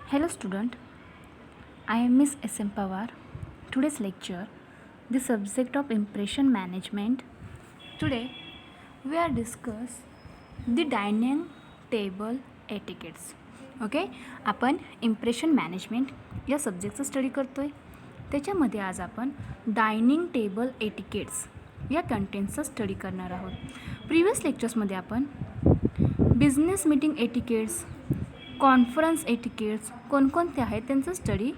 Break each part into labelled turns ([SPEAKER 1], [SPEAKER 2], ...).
[SPEAKER 1] Hello student, I am Miss S.M. Pawar. Today's lecture, the subject of impression management. Today we are discuss the dining table etiquettes. Okay आपण impression management या सब्जेक्टचा study करतो आहे. त्याच्यामध्ये आज आपण dining table etiquettes या कंटेंटचा study करणार आहोत. प्रिव्हियस लेक्चर्समध्ये आपण business meeting etiquettes, conference etiquettes कोणकोणते आहेत त्यांचा स्टडी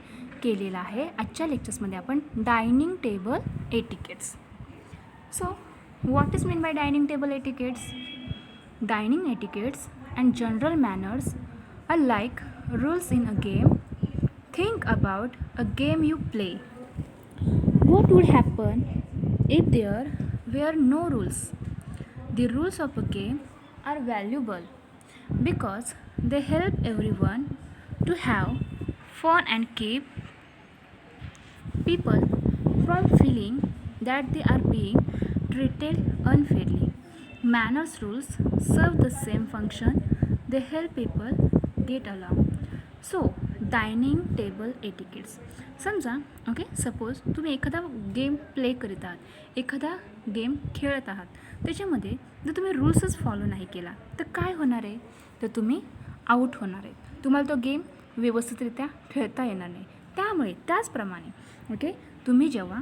[SPEAKER 1] केलेला आहे. आजच्या लेक्चर्समध्ये आपण dining table etiquettes. So what is mean by dining table etiquettes? Dining etiquettes and general manners are like rules in a game. Think about a game you play. What would happen if there were no rules? The rules of a game are valuable because they help everyone to have fun and keep people from feeling that they are being treated unfairly. Manners rules serve the same function, they help people get along. So dining table etiquettes. समजा okay, suppose तुम्ही एखादा game play करीत आहात, एखादा game खेळत आहात, त्याच्यामध्ये जर तुम्ही रूल्सच फॉलो नाही केला तर काय होणार आहे? तर तुम्ही आऊट होणार आहे, तुम्हाला तो गेम व्यवस्थितरित्या खेळता येणार नाही. त्यामुळे त्याचप्रमाणे ओके, तुम्ही जेव्हा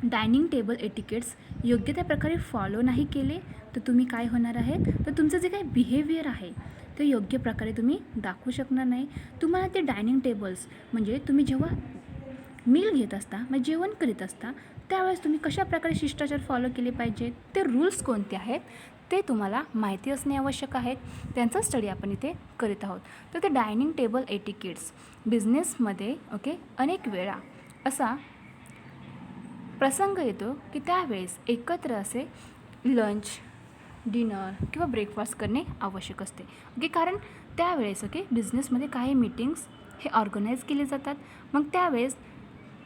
[SPEAKER 1] डायनिंग टेबल एटिकेट्स योग्य त्या प्रकारे फॉलो नाही केले तर तुम्ही काय होणार आहे? तर तुमचं जे काही बिहेवियर आहे ते योग्य प्रकारे तुम्ही दाखवू शकणार नाही. तुम्हाला ते डायनिंग टेबल्स म्हणजे तुम्ही जेव्हा मील घेत असता, म्हणजे जेवण करीत असता, त्यावेळेस तुम्ही कशा प्रकारे शिष्टाचार फॉलो केले पाहिजे, ते रूल्स कोणते आहेत ते तुम्हाला माहिती असणे आवश्यक आहे. त्यांचा स्टडी आपण इथे करीत आहोत. तर ते डायनिंग टेबल एटिकेट्स बिझनेसमध्ये ओके अनेक वेळा असा प्रसंग येतो की त्यावेळेस एकत्र असे लंच, डिनर किंवा ब्रेकफास्ट करणे आवश्यक असते. ओके, कारण त्यावेळेस ओके बिझनेसमध्ये काही मीटिंग्स हे ऑर्गनाईज केले जातात. मग त्यावेळेस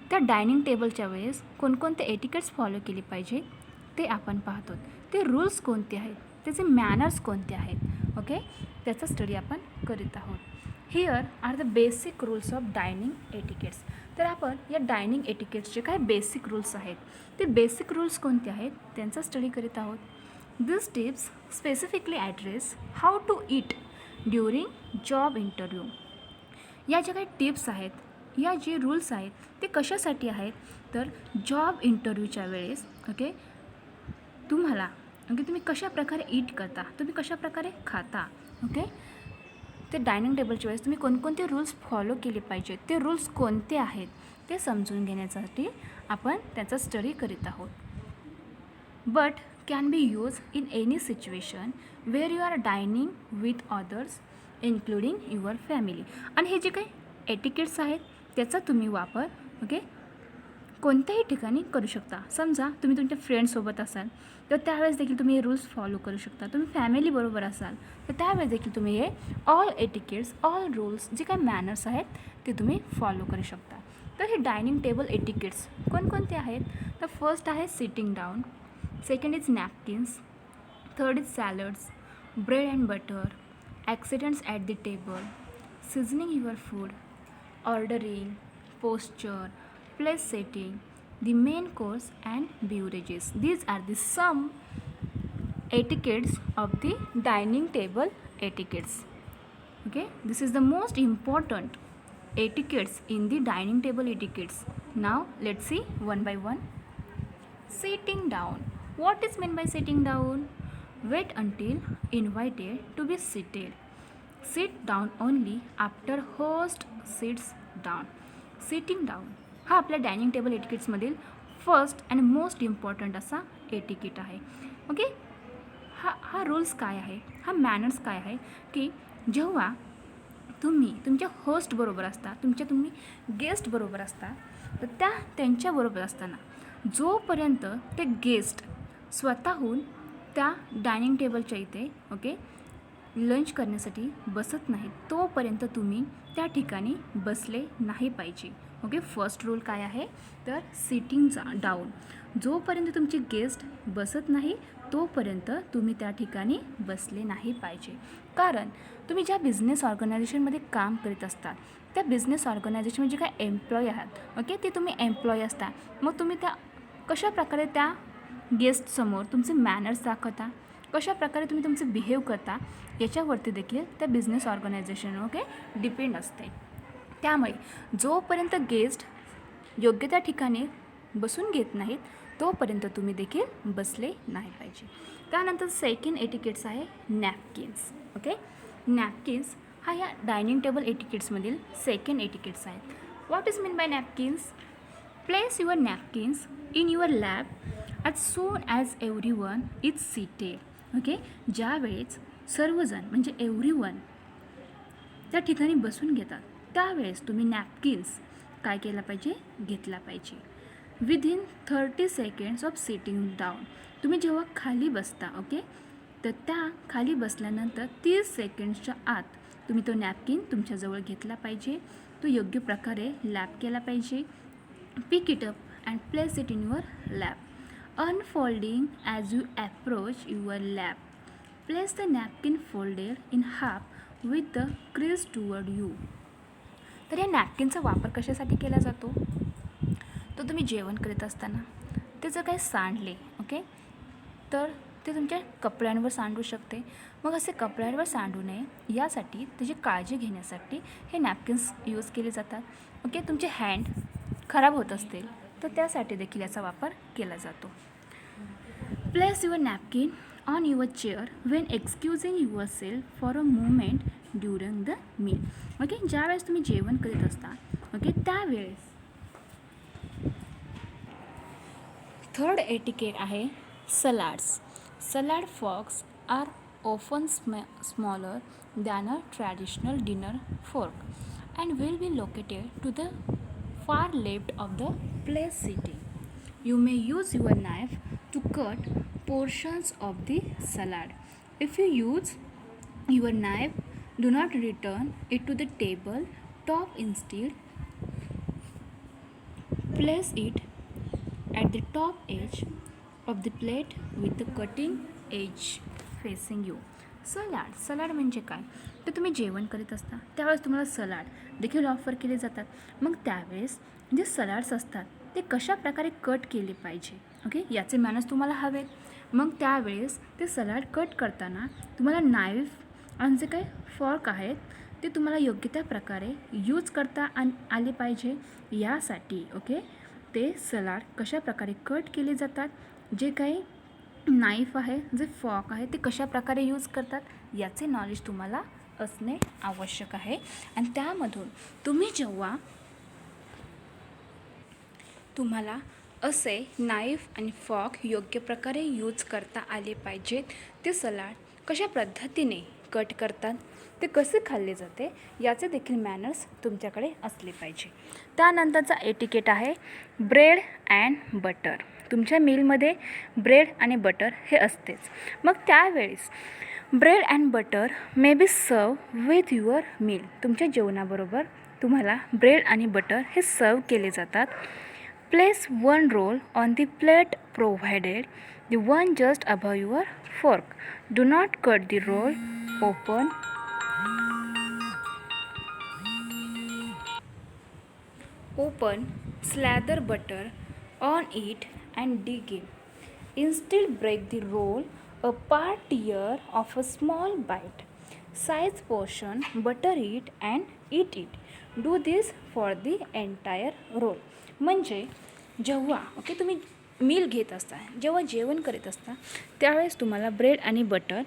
[SPEAKER 1] त्या डायनिंग टेबलच्या वेळेस कोणकोणते एटिकेट्स फॉलो केले पाहिजे ते आपण पाहतो. ते रूल्स कोणते आहेत, त्याचे मॅनर्स कोणते आहेत, ओके त्याचा स्टडी आपण करीत आहोत. Here are the basic rules of dining etiquettes. तर आपण या डायनिंग एटिकेट्सचे काय बेसिक रूल्स आहेत, ते बेसिक रूल्स कोणते आहेत त्यांचा स्टडी करीत आहोत. This tips specifically address how to eat during job interview. या ज्या काही टिप्स आहेत, या जे रूल्स आहेत ते कशासाठी आहेत, तर जॉब इंटरव्ह्यूच्या वेळेस ओके तुम्हाला ओके तुम्ही कशा प्रकारे ईट करता, तुम्ही कशा प्रकारे खाता, ओके ते डायनिंग टेबलच्या वेळेस तुम्ही कोणकोणते रूल्स फॉलो केले पाहिजेत, ते रूल्स कोणते आहेत ते समजून घेण्यासाठी आपण त्याचा स्टडी करीत आहोत. But can be use in any situation where you are dining with others including your family. आणि हे जे काही एटिकेट्स आहेत त्याचा तुम्ही वापर ओके कोणत्याही ठिकाणी करू शकता. समजा तुम्ही तुमच्या फ्रेंड्ससोबत असाल तर त्यावेळेस देखील तुम्ही हे रूल्स फॉलो करू शकता. तुम्ही फॅमिलीबरोबर असाल तर त्यावेळेस देखील तुम्ही हे ऑल एटिकेट्स, ऑल रूल्स जे काही मॅनर्स आहेत ते तुम्ही फॉलो करू शकता. तर हे डायनिंग टेबल एटिकेट्स कोणकोणते आहेत? तर फर्स्ट आहे sitting down, second is napkins, third is salads, bread and butter, accidents at the table, seasoning your food, ordering, posture, place setting, the main course and beverages. These are the some etiquettes of the dining table etiquettes. Okay, this is the most important etiquettes in the dining table etiquettes. Now let's see one by one. Sitting down. What is meant by sitting down? Wait until invited to be seated. Sit down only after host sits down. Sitting down हा आपल्या dining table एटिकेट्समधील first and most important असा etiquette आहे. Okay, हा rules काय आहे, हा manners काय आहे की जेव्हा तुम्ही तुमच्या होस्टबरोबर असता, तुम्ही गेस्टबरोबर असता, तर त्यांच्याबरोबर असताना जोपर्यंत ते गेस्ट स्वतःहून त्या डायनिंग टेबलच्या इथे ओके लंच करण्यासाठी बसत नाही तोपर्यंत तुम्ही त्या ठिकाणी बसले नाही पाहिजे. ओके, फर्स्ट रूल काय आहे तर सिटिंग डाऊन. जोपर्यंत तुमचे गेस्ट बसत नाही तोपर्यंत तुम्ही त्या ठिकाणी बसले नाही पाहिजे. कारण तुम्ही ज्या बिझनेस ऑर्गनायझेशनमध्ये काम करीत असतात त्या बिझनेस ऑर्गनायझेशनमध्ये जे काय एम्प्लॉई आहात ओके, ते तुम्ही एम्प्लॉई असता. मग तुम्ही त्या कशाप्रकारे त्या गेस्टसमोर तुमचे मॅनर्स दाखवता, कशाप्रकारे तुम्ही तुमचे बिहेव करता, याच्यावरती देखील त्या बिझनेस ऑर्गनायझेशन ओके डिपेंड असते. त्यामुळे जोपर्यंत गेस्ट योग्य त्या ठिकाणी बसून घेत नाहीत तोपर्यंत तुम्ही देखील बसले नाही पाहिजे. त्यानंतर सेकंड एटिकेट्स आहे नॅपकिन्स. ओके, नॅपकिन्स हा या डायनिंग टेबल एटिकेट्समधील सेकंड एटिकेट्स आहेत. What is mean by napkins? Place your napkins in your lap as soon as everyone is seated. Okay, ज्यावेळेस सर्वजण म्हणजे एव्हरीवन त्या ठिकाणी बसून घेतात त्यावेळेस तुम्ही नॅपकिन्स काय केला पाहिजे, घेतला पाहिजे. Within 30 seconds of sitting down. तुम्ही जेव्हा खाली बसता ओके, तर त्या खाली बसल्यानंतर 30 सेकंड्सच्या आत तुम्ही तो नॅपकिन तुमच्याजवळ घेतला पाहिजे. तो योग्य प्रकारे लॅप केला पाहिजे. Pick it up and place it in your lap. Unfolding as you approach your lap. Place the napkin folded in half with the crease toward you. तर या नॅपकिनचा वापर कशासाठी केला जातो? तो तुम्ही जेवण करीत असताना ते जर काही सांडले ओके, तर ते तुमच्या कपड्यांवर सांडू शकते. मग असे कपड्यांवर सांडू नये यासाठी त्याची काळजी घेण्यासाठी हे नॅपकिन्स यूज केले जातात. ओके, तुमचे हँड खराब होत असतील तर त्यासाठी देखील याचा वापर केला जातो. Place your napkin on your chair when excusing your self for a moment during the meal. Okay, ज्यावेळेस तुम्ही जेवण करीत असता ओके त्यावेळेस. थर्ड एटिकेट आहे salads. Salad forks are often smaller than a traditional dinner fork and will be located to the far left of the place sitting. You may use your knife to cut portions of the salad. If you use your knife, do not return it to the table top. Instead, place it at the top edge of the plate with the cutting edge facing you. Salad म्हणजे काय, तर तुम्ही जेवण करीत असता त्यावेळेस तुम्हाला salad देखील ऑफर केले जातात. मग त्यावेळेस जे सलाड्स असतात ते कशा प्रकारे कट केले पाहिजे ओके, याचे मॅनर्स तुम्हाला हवेत. मग त्यावेळेस ते सलाड कट करताना तुम्हाला नाईफ आणि जे काही फॉर्क आहेत ते तुम्हाला योग्य त्या प्रकारे यूज करता आले पाहिजे. यासाठी ओके ते सलाड कशा प्रकारे कट केले जातात, जे काही नाईफ आहे जे फॉर्क आहे ते कशा प्रकारे यूज करतात याचे नॉलेज तुम्हाला असणे आवश्यक आहे. आणि त्यामधून तुम्ही जेव्हा तुम्हाला असे नाईफ आणि फॉर्क योग्य प्रकारे यूज करता आले पाहिजेत, ते सलाड कशा पद्धतीने कट करतात, ते कसे खाल्ले जाते याचे देखील मॅनर्स तुमच्याकडे असले पाहिजे. त्यानंतरचा एटिकेट आहे ब्रेड अँड बटर. तुमच्या मीलमध्ये ब्रेड आणि बटर हे असतेच. मग त्यावेळेस bread and butter may be serve with your meal. तुमच्या जेवणाबरोबर तुम्हाला ब्रेड आणि बटर हे सर्व केले जातात. Place one roll on the plate provided, the one just above your fork. Do not cut the roll open. Slather butter on it and dig in. Instead, break the roll apart, tear off a small bite. Size portion, butter it and eat it. Do this for the entire roll. म्हणजे जेव्हा okay तुम्ही meal घेत असता, जेव्हा जेवण करीत असता त्यावेळेस तुम्हाला ब्रेड आणि बटर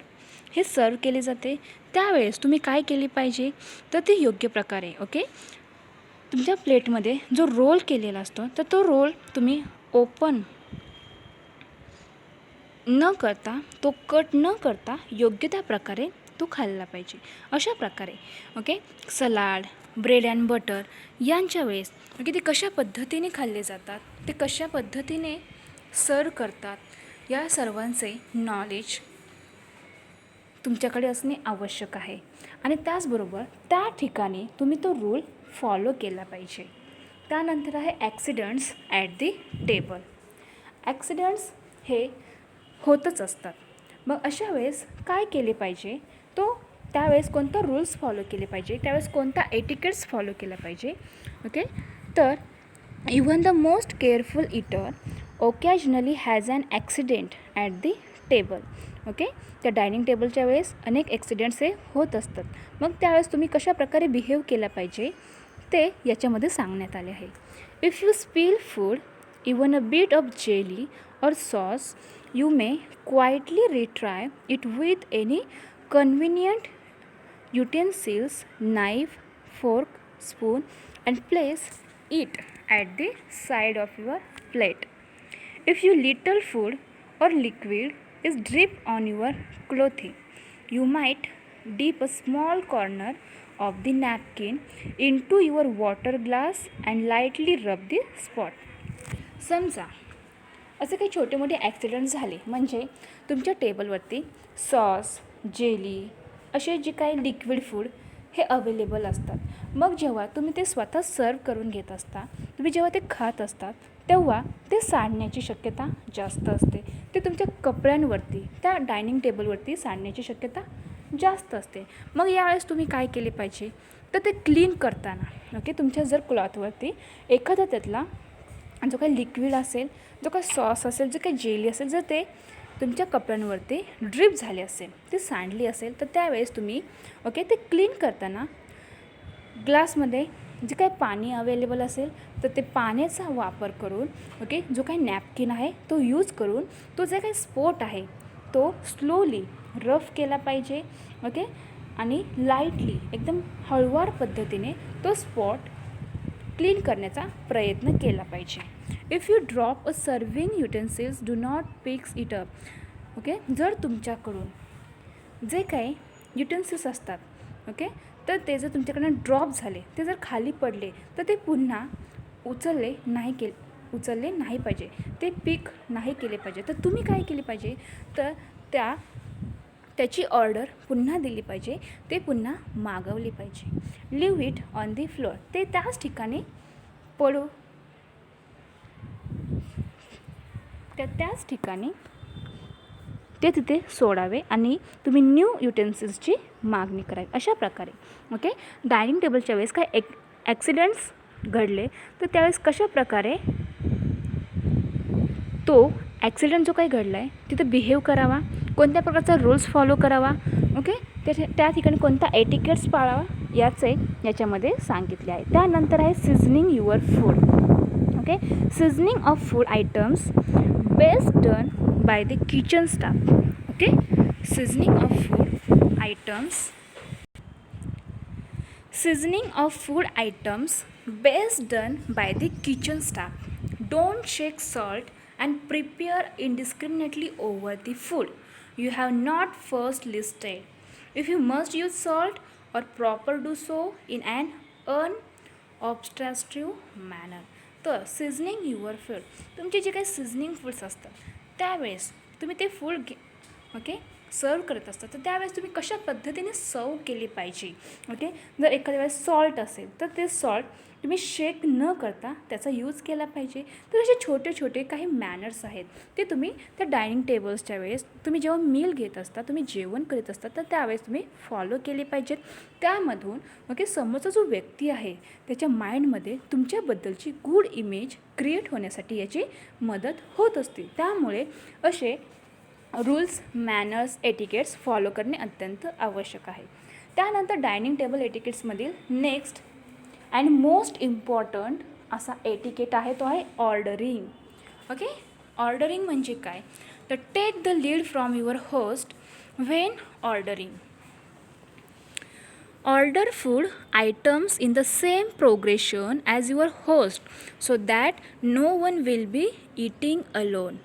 [SPEAKER 1] हे सर्व केले जाते. त्यावेळेस तुम्ही काय केले पाहिजे तर ते योग्य प्रकारे ओके तुमच्या प्लेटमध्ये जो रोल केलेला असतो तर तो रोल तुम्ही ओपन न करता, तो कट न करता योग्य त्या प्रकारे तो खाल्ला पाहिजे. अशा प्रकारे okay salad, bread and butter यांच्या वेळेस ओके ते कशा पद्धतीने खाल्ले जातात, ते कशा पद्धतीने सर्व करतात, या सर्वांचे नॉलेज तुमच्याकडे असणे आवश्यक आहे. आणि त्याचबरोबर त्या ठिकाणी तुम्ही तो रूल फॉलो केला पाहिजे. त्यानंतर आहे oxidants at the table. Oxidants हे होतच असतात. मग अशा वेळेस काय केले पाहिजे, तो त्यावेळेस कोणता रूल्स फॉलो केले पाहिजे, त्यावेळेस कोणता एटिकेट्स फॉलो केला पाहिजे. ओके, तर even the most careful eater occasionally has an accident at the table. Okay, त्या डायनिंग टेबलच्या वेळेस अनेक ॲक्सिडेंट्स हे होत असतात. मग त्यावेळेस तुम्ही कशा प्रकारे बिहेव केला पाहिजे ते याच्यामध्ये सांगण्यात आले आहे. If you spill food, even a bit of jelly or sauce, you may quietly retry it with any convenient utensils, knife, fork, spoon, and place it at the side of your plate. If you little food or liquid is dripped on your clothing, you might dip a small corner of the napkin into your water glass and lightly rub the spot. समजा असे काही छोटे मोठे accidents झाले, म्हणजे तुमच्या टेबलवरती sauce, jelly असे जे काही लिक्विड फूड हे अवेलेबल असतात. मग जेव्हा तुम्ही ते स्वतः सर्व करून घेत असता, तुम्ही जेव्हा ते खात असतात, तेव्हा ते सांडण्याची शक्यता जास्त असते. ते तुमच्या कपड्यांवरती, त्या डायनिंग टेबलवरती सांडण्याची शक्यता जास्त असते. मग यावेळेस तुम्ही काय केले पाहिजे, तर ते क्लीन करताना ओके, तुमच्या जर क्लॉथवरती एखादा त्यातला जो काही लिक्विड असेल, जो काही सॉस असेल, जो काही जेली असेल, जर ते तुमच्या कपड्यांवरती ड्रिप झाले असेल, ते सांडली असेल, तर त्यावेळेस तुम्ही ओके ते क्लीन करताना ग्लासमध्ये जे काही पाणी अवेलेबल असेल, तर ते पाण्याचा वापर करून ओके जो काही नॅपकिन आहे तो यूज करून तो जे काही स्पॉट आहे तो स्लोली रफ केला पाहिजे. ओके, आणि लाईटली एकदम हळुवार पद्धतीने तो स्पॉट क्लीन करण्याचा प्रयत्न केला पाहिजे. If you drop a serving utensils, do not पिक्स इट अप. ओके, जर तुमच्याकडून जे काही युटेन्सिल्स असतात ओके, तर ते जर तुमच्याकडनं ड्रॉप झाले, ते जर खाली पडले, तर ते पुन्हा उचलले नाही पाहिजे, ते पिक नाही केले पाहिजे. तर तुम्ही काय केले पाहिजे, तर त्याची ऑर्डर पुन्हा दिली पाहिजे, ते पुन्हा मागवली पाहिजे. Leave it on the floor, ते त्याच ठिकाणी त्याच ठिकाणी ते तिथे सोडावे आणि तुम्ही न्यू युटेन्सिल्सची मागणी करावी. अशा प्रकारे ओके डायनिंग टेबलच्या वेळेस काय ॲक्सिडेंट्स घडले, तर त्यावेळेस कशा प्रकारे तो ॲक्सिडेंट जो काही घडला आहे तिथे बिहेव करावा, कोणत्या प्रकारचा रूल्स फॉलो करावा, ओके त्या ठिकाणी कोणता एटिकेट्स पाळावा, याच्यामध्ये सांगितले आहे. त्यानंतर आहे seasoning your food. Okay, seasoning of food items best done by the kitchen staff. Okay, seasoning of food items best done by the kitchen staff. Don't shake salt and prepare indiscriminately over the food you have not first listed. If you must use salt or proper, do so in an unobtrusive manner. तर seasoning your food, तुमचे जे काही seasoning foods असतात त्यावेळेस तुम्ही ते food okay सर्व करत असतात, तर त्यावेळेस तुम्ही कशा पद्धतीने सर्व केली पाहिजे. ओके, जर एखाद्या वेळेस सॉल्ट असेल तर ते सॉल्ट तुम्ही शेक न करता त्याचा यूज केला पाहिजे. तर असे छोटे छोटे काही मॅनर्स आहेत, ते तुम्ही त्या डायनिंग टेबल्सच्या वेळेस तुम्ही जेव्हा मील घेत असता, तुम्ही जेवण करीत असता, तर त्यावेळेस तुम्ही फॉलो केले पाहिजेत. त्यामधून ओके समोरचा जो व्यक्ती आहे त्याच्या माइंडमध्ये तुमच्याबद्दलची गुड इमेज क्रिएट होण्यासाठी याची मदत होत असते. त्यामुळे असे रूल्स, मॅनर्स, एटिकेट्स फॉलो करणे अत्यंत आवश्यक आहे. त्यानंतर डायनिंग टेबल एटिकेट्समधील नेक्स्ट अँड मोस्ट इम्पॉर्टंट असा एटिकेट आहे, तो आहे ऑर्डरिंग. ओके, ऑर्डरिंग म्हणजे काय, तर take the lead from your host when ordering. Order food items in the same progression as your host so that no one will be eating alone.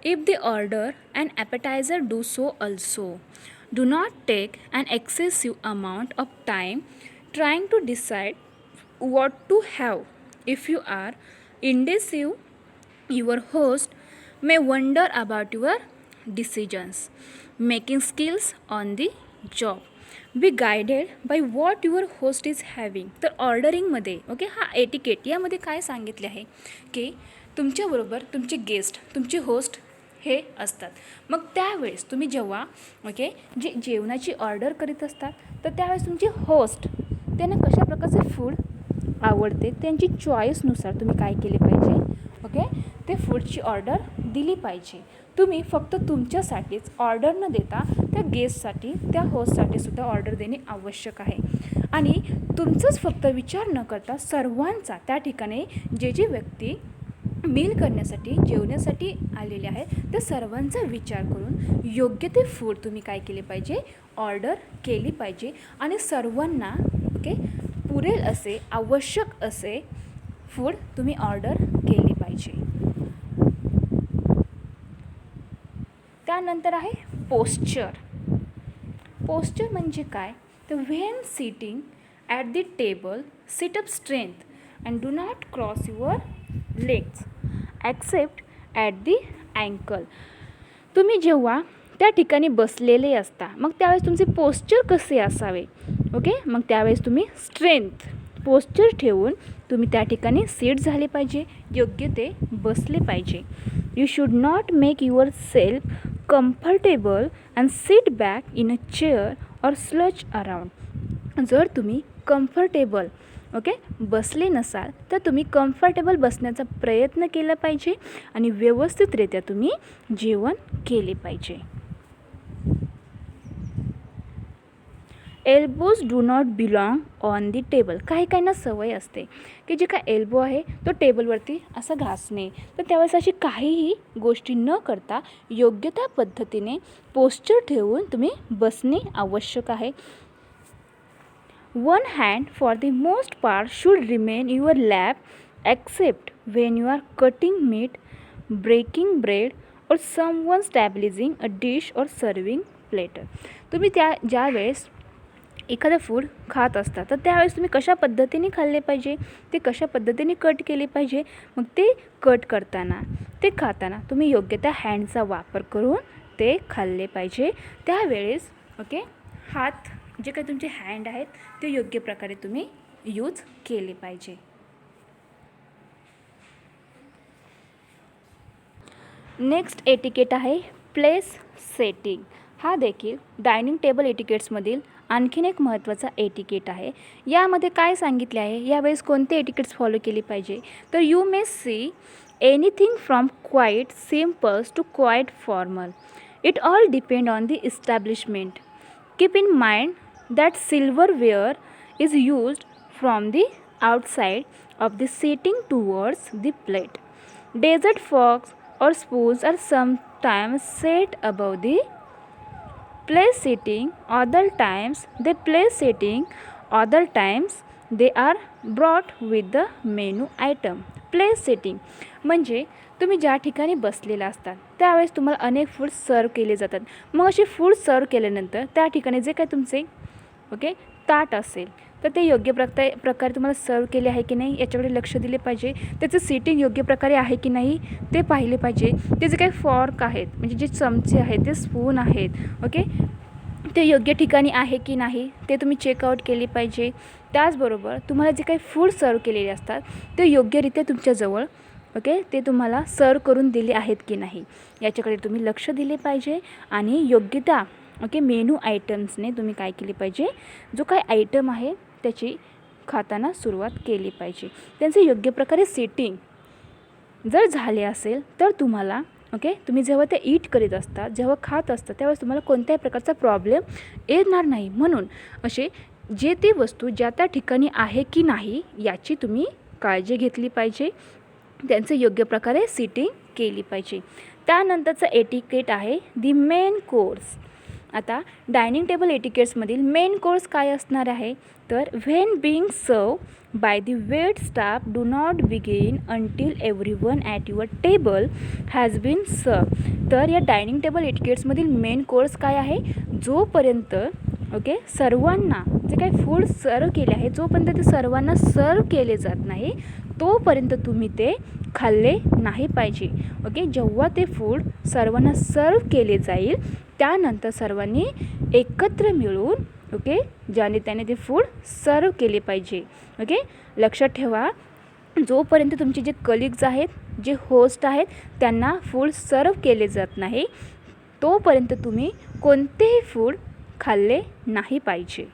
[SPEAKER 1] If they order an appetizer, do so also. Do not take an excessive amount of time trying to decide what to have. If you are indecisive, your host may wonder about your decisions. Making skills on the job. Be guided by what your host is having. तर ऑर्डरिंगमध्ये okay हा etiquette यामध्ये काय सांगितले आहे की तुमच्याबरोबर तुमचे गेस्ट, तुमचे होस्ट हे असतात. मग त्यावेळेस तुम्ही जेव्हा जे जेवणाची ऑर्डर करीत असतात तर त्यावेळेस तुमची होस्ट त्यांना कशा प्रकारचे फूड आवडते त्यांची चॉईसनुसार तुम्ही काय केले पाहिजे, ते फूडची ऑर्डर दिली पाहिजे. तुम्ही फक्त तुमच्यासाठीच ऑर्डर न देता त्या गेस्टसाठी, त्या होस्टसाठी सुद्धा ऑर्डर देणे आवश्यक आहे. आणि तुमचाच फक्त विचार न करता सर्वांचा, त्या ठिकाणी जे व्यक्ती मील करण्यासाठी, जेवण्यासाठी आलेले आहेत त्या सर्वांचा विचार करून योग्य ते फूड तुम्ही काय केले पाहिजे, ऑर्डर केली पाहिजे. आणि सर्वांना पुरेल असे, आवश्यक असे फूड तुम्ही ऑर्डर केले पाहिजे. त्यानंतर आहे पोस्चर. पोस्चर म्हणजे काय, तर when sitting at the table, sit up strength and do not cross your legs except at the ankle. तुम्ही जेव्हा त्या ठिकाणी बसलेले असता मग त्यावेळेस तुमचे पोस्चर कसे असावे, मग त्यावेळेस तुम्ही स्ट्रेंथ पोस्चर ठेवून तुम्ही त्या ठिकाणी सीट झाले पाहिजे, योग्य ते बसले पाहिजे. You should not make your self comfortable and seat back in a chair or sludge around. जर तुम्ही कम्फर्टेबल बसले नसाल तर तुम्ही कम्फर्टेबल बसण्याचा प्रयत्न केला पाहिजे आणि व्यवस्थितरित्या तुम्ही जेवण केले पाहिजे. Elbows do not belong on the table. काहींना सवय असते की जे काय एल्बो आहे तो टेबलवरती असं घासणे, तर त्यावेळेस अशी काहीही गोष्टी न करता योग्य त्या पद्धतीने पोस्चर ठेवून तुम्ही बसणे आवश्यक आहे. One hand for the most part should remain your lap except when you are cutting meat, breaking bread or someone stabilizing a dish or serving platter. तुम्ही ज्या वेळेस एखादं फूड खात असता तर त्यावेळेस तुम्ही कशा पद्धतीने खाल्ले पाहिजे, ते कशा पद्धतीने कट केले पाहिजे. मग ते कट करताना, ते खाताना तुम्ही योग्य त्या हँडचा वापर करून ते खाल्ले पाहिजे. त्यावेळेस हात जे काही तुमचे हँड आहेत ते योग्य प्रकारे तुम्ही यूज केले पाहिजे. नेक्स्ट एटिकेट आहे प्लेस सेटिंग. हा देखील डायनिंग टेबल एटिकेट्समधील आणखीन एक महत्त्वाचा एटिकेट आहे. यामध्ये काय सांगितले आहे, यावेळेस कोणते एटिकेट्स फॉलो केले पाहिजे, तर you may see anything from quite simples to quite formal. It all depend on the establishment. Keep in mind that silverware is used from the outside of the sitting towards the plate. Dessert forks or spoons are sometimes set above the place sitting. Other times they are brought with the menu item. Place sitting म्हणजे तुम्ही ज्या ठिकाणी बसलेला असतात त्यावेळेस तुम्हाला अनेक food सर्व केले जातात. मग असे फूड सर्व केल्यानंतर त्या ठिकाणी जे काही तुमचे ताट असेल तर ते योग्य प्रकारे तुम्हाला सर्व केले आहे की नाही याच्याकडे लक्ष दिले पाहिजे. त्याचं सीटिंग योग्य प्रकारे आहे की नाही ते पाहिले पाहिजे. ते जे काही फॉर्क आहेत म्हणजे जे चमचे आहेत, ते स्पून आहेत, ते योग्य ठिकाणी आहे की नाही ते तुम्ही चेकआउट केले पाहिजे. त्याचबरोबर तुम्हाला जे काही फूड सर्व केलेले असतात ते योग्यरित्या तुमच्याजवळ ते तुम्हाला सर्व करून दिले आहेत की नाही याच्याकडे तुम्ही लक्ष दिले पाहिजे. आणि योग्य त्या मेनू आयटम्सने तुम्ही काय केले पाहिजे, जो काय आयटम आहे त्याची खाताना सुरुवात केली पाहिजे. त्यांचे योग्य प्रकारे सेटिंग जर झाले असेल तर तुम्हाला तुम्ही जेव्हा ते ईट करीत असता, जेव्हा खात असता त्यावेळेस तुम्हाला कोणत्याही प्रकारचा प्रॉब्लेम येणार नाही. म्हणून असे जे ते वस्तू ज्या त्या ठिकाणी आहे की नाही याची तुम्ही काळजी घेतली पाहिजे. त्यांचं योग्य प्रकारे सिटिंग केली पाहिजे. त्यानंतरचं एटिकेट आहे दी मेन कोर्स. आता डायनिंग टेबल एटिकेट्समधील मेन कोर्स काय असणार आहे, तर when being serve by the wait staff do not begin until everyone at your table has been serve. तर या डायनिंग टेबल एटिकेट्समधील मेन कोर्स काय आहे, जोपर्यंत सर्वांना जे काही फूड सर्व केले आहे जोपर्यंत ते सर्वांना सर्व केले जात नाही तोपर्यंत तुम्ही ते खाल्ले नाही पाहिजे. जेव्हा ते फूड सर्वांना सर्व केले जाईल त्यानंतर सर्वांनी एकत्र मिळून ज्याने त्याने ते फूड सर्व केले पाहिजे. लक्षात ठेवा, जोपर्यंत तुमचे जे कलिग्स आहेत, जे होस्ट आहेत, त्यांना फूड सर्व केले जात नाही तोपर्यंत तुम्ही कोणतेही फूड खाल्ले नाही पाहिजे.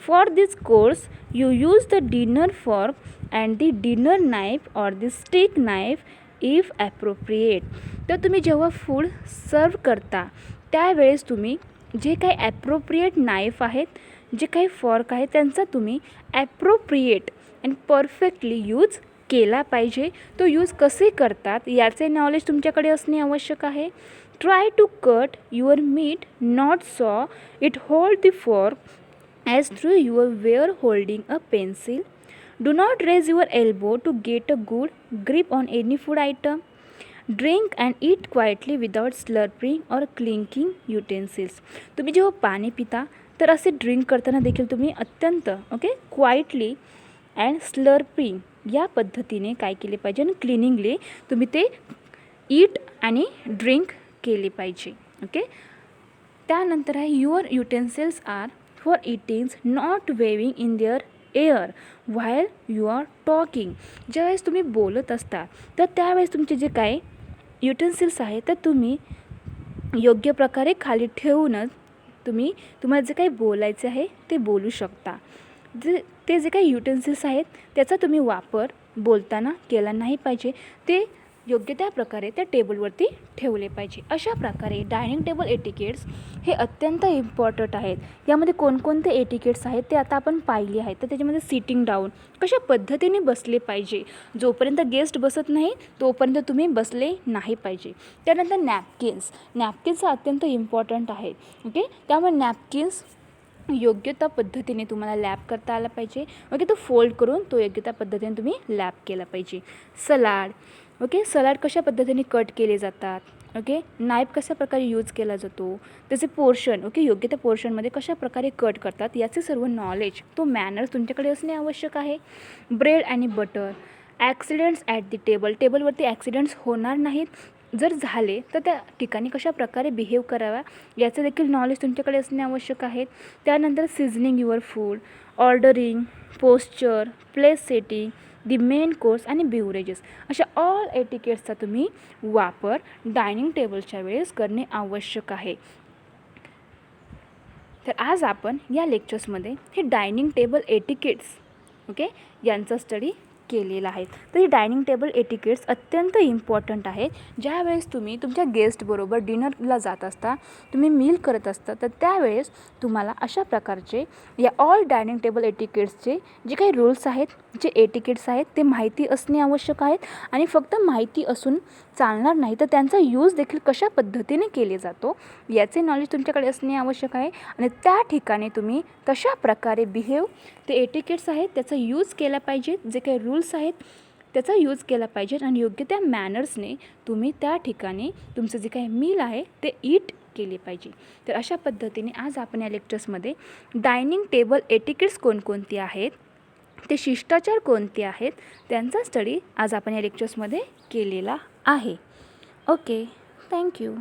[SPEAKER 1] For this course you use the dinner fork and the dinner knife or the stick knife if appropriate. तर तुम्ही जेव्हा फूड सर्व करता त्यावेळेस तुम्ही जे काही ॲप्रोप्रिएट नाईफ आहेत, जे काही फॉर्क आहे, त्यांचा तुम्ही ॲप्रोप्रिएट अँड परफेक्टली यूज केला पाहिजे. तो यूज कसे करतात याचे नॉलेज तुमच्याकडे असणे आवश्यक आहे. Try to cut your meat not saw it hold the fork as through your were holding a pencil. Do not raise your elbow to get a good grip on any food item. Drink and eat quietly without slurping or clinking utensils. तुम्ही जेव्हा पाणी पिता तर असे drink करताना देखील तुम्ही अत्यंत क्वाइटली अँड स्लर्पिंग या पद्धतीने काय केले पाहिजे आणि क्लिनिंगली तुम्ही ते ईट आणि ड्रिंक केले पाहिजे. त्यानंतर आहे your utensils are for eatings not waving in there air while you are talking. ज्यावेळेस तुम्ही बोलत असता तर त्यावेळेस तुमचे जे काय युटेन्सिल्स आहेत तर तुम्ही योग्य प्रकारे खाली ठेवूनच तुम्हाला जे काही बोलायचे आहे ते बोलू शकता. ते जे काही युटेन्सिल्स आहेत त्याचा तुम्ही वापर बोलताना केला नाही पाहिजे. ते योग्य त्या प्रकारे त्या टेबलवरती ठेवले पाहिजे. अशा प्रकारे डायनिंग टेबल एटिकेट्स हे अत्यंत इम्पॉर्टंट आहेत. यामध्ये कोणकोणते एटिकेट्स आहेत ते आता आपण पाहिले आहेत. तर त्याच्यामध्ये सिटिंग डाऊन कशा पद्धतीने बसले पाहिजे. जोपर्यंत गेस्ट बसत नाही तोपर्यंत तुम्ही बसले नाही पाहिजे. त्यानंतर नॅपकिन्स अत्यंत इम्पॉर्टंट आहे. त्यामुळे नॅपकिन्स योग्य त्या पद्धतीने तुम्हाला लॅप करता आला पाहिजे. तो फोल्ड करून तो योग्य त्या पद्धतीने तुम्ही लॅप केला पाहिजे. सलाड कशा पद्धतीने कट केले जातात. नाईफ कशा प्रकारे यूज केला जातो, त्याचे पोर्शन योग्य त्या पोर्शनमध्ये कशा प्रकारे कट करतात याचे सर्व नॉलेज तो मॅनर्स तुमच्याकडे असणे आवश्यक आहे. ब्रेड आणि बटर ॲक्सिडेंट्स ॲट दी टेबलवरती ॲक्सिडेंट्स होणार नाहीत. जर झाले तर त्या ठिकाणी कशा प्रकारे बिहेव करावा याचं देखील नॉलेज तुमच्याकडे असणे आवश्यक आहे. त्यानंतर seasoning your food, ordering, posture, place setting, the main course आणि बिव्हरेजेस अशा ऑल एटिकेट्सचा तुम्ही वापर डायनिंग टेबलच्या वेळेस करणे आवश्यक आहे. तर आज आपण या लेक्चर्समध्ये हे डायनिंग टेबल एटिकेट्स यांचा स्टडी केलेला आहे. तर ही डायनिंग टेबल एटिकेट्स अत्यंत इम्पॉर्टंट आहेत. ज्यावेळेस तुम्ही तुमच्या गेस्टबरोबर डिनरला जात असता, तुम्ही मील करत असता, तर त्यावेळेस तुम्हाला अशा प्रकारचे या ऑल डायनिंग टेबल एटिकेट्सचे जे काही रूल्स आहेत, जे एटिकेट्स आहेत ते माहिती असणे आवश्यक आहेत. आणि फक्त माहिती असून चालणार नाही तर त्यांचा यूज देखील कशा पद्धतीने केले जातो याचे नॉलेज तुमच्याकडे असणे आवश्यक आहे. आणि त्या ठिकाणी तुम्ही तशा प्रकारे ते एटिकेट्स आहेत त्याचा यूज केला पाहिजे. जे काही रूल्स आहेत त्याचा यूज केला पाहिजे आणि योग्य त्या मॅनर्सने तुम्ही त्या ठिकाणी तुमचं जे काही मील आहे ते ईट केले पाहिजे. तर अशा पद्धतीने आज आपण या लेक्चर्समध्ये डायनिंग टेबल एटिकेट्स कोणकोणते आहेत, ते शिष्टाचार कोणते आहेत त्यांचा स्टडी आज आपण या लेक्चर्समध्ये केलेला आहे. थँक्यू.